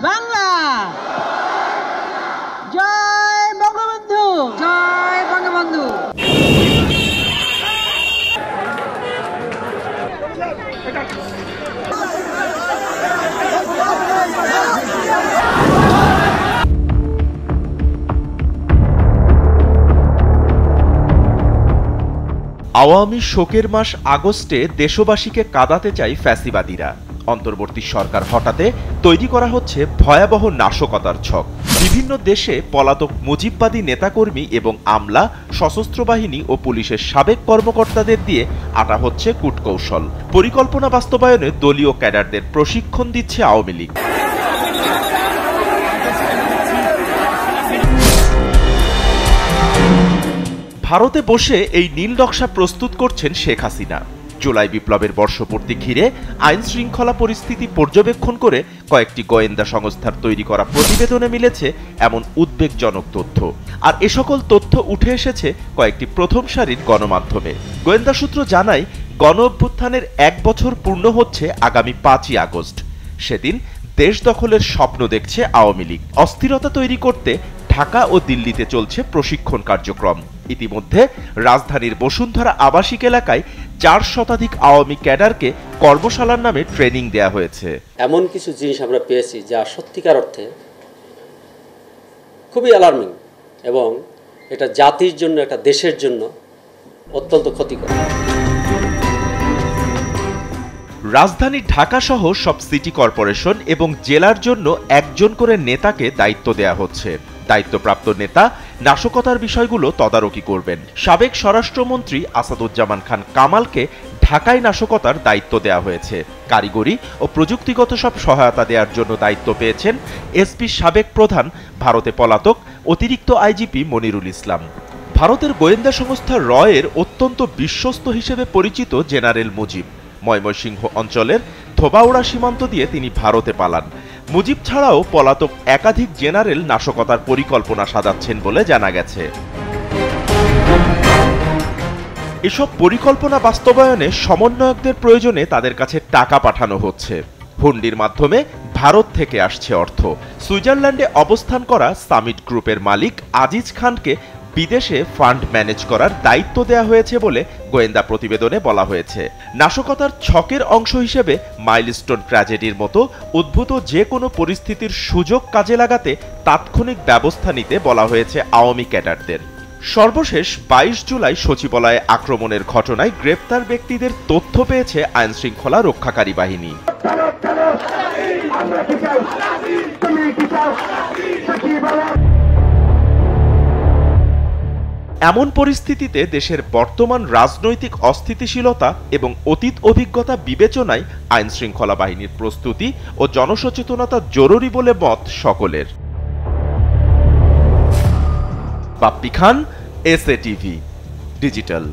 বাংলা, জয় বঙ্গবন্ধু, জয় বঙ্গবন্ধু। আওয়ামী শোকের মাস আগস্টে দেশবাসীকে কাঁদাতে চায় ফ্যাসিবাদীরা। অন্তর্বর্তী সরকার হটাতে তৈরি করা হচ্ছে ভয়াবহ নাশকতার ছক। বিভিন্ন দেশে পলাতক মুজিববাদী নেতাকর্মী এবং আমলা, সশস্ত্র বাহিনী ও পুলিশের সাবেক কর্মকর্তাদের দিয়ে আটা হচ্ছে কূটকৌশল। পরিকল্পনা বাস্তবায়নে দলীয় ক্যাডারদের প্রশিক্ষণ দিচ্ছে আওয়ামী লীগ। ভারতে বসে এই নীল নকশা প্রস্তুত করছেন শেখ হাসিনা। জুলাই বিপ্লবের বর্ষপূর্তি ঘিরে আইন শৃঙ্খলা পরিস্থিতি পর্যবেক্ষণ করে কয়েকটি গোয়েন্দা সংস্থার তৈরি করা প্রতিবেদনে মিলেছে এমন উদ্বেগজনক তথ্য। আর এ সকল তথ্য উঠে এসেছে কয়েকটি প্রথম সারির গণমাধ্যমে। গোয়েন্দা সূত্র জানায়, গণ অভ্যুত্থানের 1 বছর পূর্ণ হচ্ছে আগামী 5ই আগস্ট। সেদিন দেশ দখলের স্বপ্ন দেখছে আওয়ামী লীগ। অস্থিরতা তৈরি করতে ঢাকা ও দিল্লিতে চলছে প্রশিক্ষণ কার্যক্রম। ইতিমধ্যে রাজধানীর বসুন্ধরা আবাসিক এলাকায় 4 শতাধিক আওয়ামী ক্যাডারকে কর্মশালার নামে ট্রেনিং দেয়া হয়েছে। এমন কিছু জিনিস আমরা পেয়েছি যা সত্যিকার অর্থে খুবই অ্যালার্মিং এবং এটা জাতির জন্য, একটা দেশের জন্য অত্যন্ত ক্ষতিকর। রাজধানী ঢাকা সহ সব সিটি কর্পোরেশন এবং জেলার জন্য একজন করে নেতাকে দায়িত্ব দেয়া হচ্ছে। দায়িত্বপ্রাপ্ত নেতা নাশকতার বিষয়গুলো তদারকি করবেন। সাবেক স্বরাষ্ট্রমন্ত্রী আসাদুজ্জামান খান কামালকে ঢাকায় নাশকতার দায়িত্ব দেয়া হয়েছে। কারিগরি ও প্রযুক্তিগত সব সহায়তা দেওয়ার জন্য দায়িত্ব পেয়েছেন এসপি সাবেক প্রধান, ভারতে পলাতক অতিরিক্ত আইজিপি মনিরুল ইসলাম। ভারতের গোয়েন্দা সংস্থা রয়ের অত্যন্ত বিশ্বস্ত হিসেবে পরিচিত জেনারেল মুজিব। ময়মনসিংহ অঞ্চলের ধোবাউড়া সীমান্ত দিয়ে তিনি ভারতে পালান। মুজিব ছাড়াও পলাতক একাধিক জেনারেল নাশকতার পরিকল্পনা সাজাচ্ছেন বলে জানা গেছে। এসব পরিকল্পনা বাস্তবায়নে সমন্বয়কদের প্রয়োজনে তাদের কাছে টাকা পাঠানো হচ্ছে। হুন্ডির মাধ্যমে ভারত থেকে আসছে অর্থ। সুইজারল্যান্ডে অবস্থান করা সামিট গ্রুপের মালিক আজিজ খানকে বিদেশে ফান্ড ম্যানেজ করার দায়িত্ব দেয়া হয়েছে বলে গোয়েন্দা প্রতিবেদনে বলা হয়েছে। নাশকতার ছকের অংশ হিসেবে মাইলস্টোন ট্র্যাজেডির মতো উদ্ভূত যে কোনো পরিস্থিতির সুযোগ কাজে লাগাতে তাৎক্ষণিক ব্যবস্থা নিতে বলা হয়েছে আওয়ামী ক্যাডারদের। সর্বশেষ 22 জুলাই সচিবালয়ে আক্রমণের ঘটনায় গ্রেপ্তার ব্যক্তিদের তথ্য পেয়েছে আইন শৃঙ্খলা রক্ষাকারী বাহিনী। এমন পরিস্থিতিতে দেশের বর্তমান রাজনৈতিক অস্থিতিশীলতা এবং অতীত অভিজ্ঞতা বিবেচনায় আইন শৃঙ্খলা বাহিনীর প্রস্তুতি ও জনসচেতনতা জরুরি বলে মত সকলের। বাপ্পি খান, এসএ টিভি ডিজিটাল।